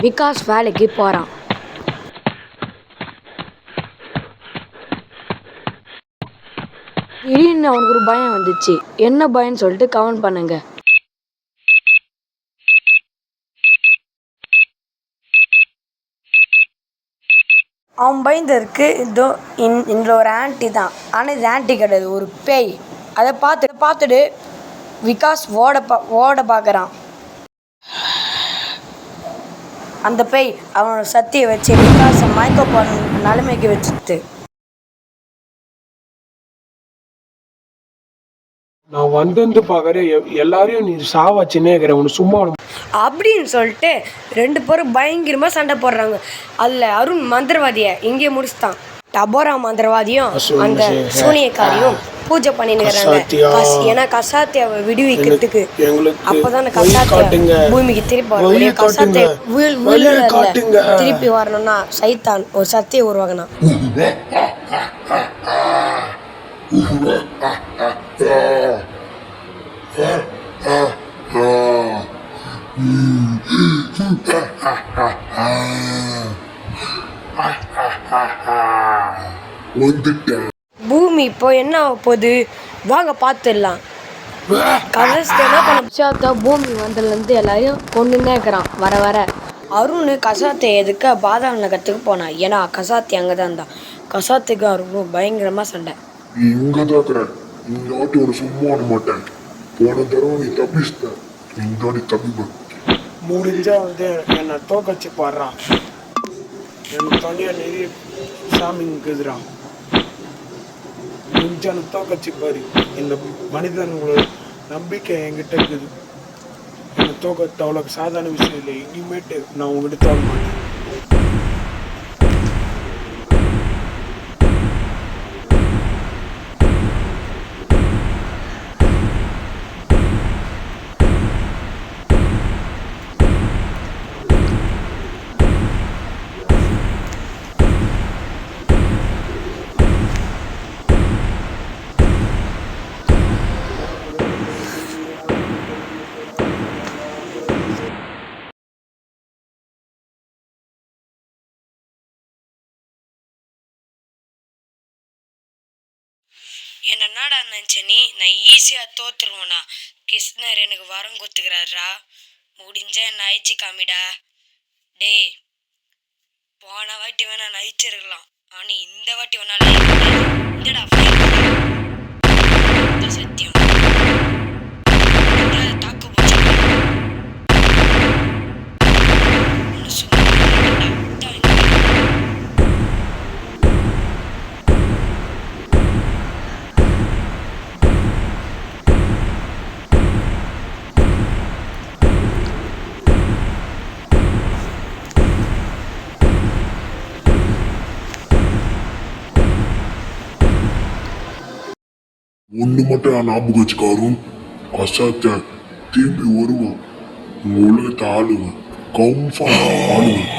விகாஸ் வேலைக்கு போகிறான். திடீர்னு அவனுக்கு ஒரு பயம் வந்துச்சு. என்ன பயம்னு சொல்லிட்டு கமெண்ட் பண்ணுங்க. அவன் பயந்ததுக்கு இந்த ஒரு ஆன்ட்டி தான். ஆனால் இது ஆன்ட்டி கிடையாது, ஒரு பேய். அதை பார்த்துட்டு விகாஸ் ஓட பார்க்குறான். அந்த பேய் அவனோட சக்தியை வச்சு விகாஸை மயக்க போன நிலைமைக்கு வச்சுட்டு, நான் வந்து பார்க்குறேன் எல்லாரையும் நீ சாவாச்சுன்னே இருக்கிற உனக்கு சும்மா அப்படின்னு சொல்லிட்டு 2 பேரும் பயங்கரமாக சண்டை போடுறாங்க. அதில் அருண் மந்திரவாதியை இங்கே முடிச்சுட்டான். டபோரா மந்திரவாதியும் அந்த சூனியக்காரியும் பூஜை பண்ணினுக்கிறாங்க. ஏன்னா கசாத்தியாவை விடுவிக்கிறதுக்கு. அப்போதான் கசாத்தியா பூமிக்கு திருப்பி வர கசாத்திய திருப்பி வரணும்னா சைத்தான் ஒரு சக்தியை உருவாக்கினான். பூமி இப்போ என்ன ஆக போகுது வாங்க பார்த்துடலாம். கசாத்தா பூமி வந்ததுலேருந்து எல்லாரையும் கொண்டுதான் இருக்கிறான். வர அருண் கசாத்தை எதுக்க பாதாள நகரத்துக்கு போனான். ஏன்னா கசாத்தி அங்கே தான் இருந்தான். கசாத்துக்கு அருணும் பயங்கரமாக சண்டை. முடிஞ்சா வந்து என்னை தோக்கச்சு பாடுறான். எனக்கு தனியாக நிறைய சாமி இருக்குதுறான். முடிஞ்சா தோக்கச்சு பாரு. இந்த மனிதனோட நம்பிக்கை என்கிட்ட இருக்குது. என்னை தோக்கத்து அவ்வளோ சாதாரண விஷயம் இல்லை. இனிமேட்டு நான் உங்ககிட்ட தோக்க மாட்டேன். என்னடா நினச்ச நீ? நான் ஈஸியாக தோத்துருவேண்ணா. கிருஷ்ணர் எனக்கு வரம் கொடுத்துக்கிறாரா. முடிஞ்சா என்ன அழிச்சு காமிடா. டே, போன வாட்டி வேணா நான் அழிச்சிருக்கலாம். ஆனால் இந்த வாட்டி வேணாலும் இந்தடா சத்தியம் தாக்கு போச்சு. ஒன்று மட்டும் நான் ஞாபகம் வச்சுக்காரும். கசாத்த திரும்பி வருவான். உங்க உலகத்தை ஆளுவேன். கம்ஃபார்ம் ஆளுவேன்.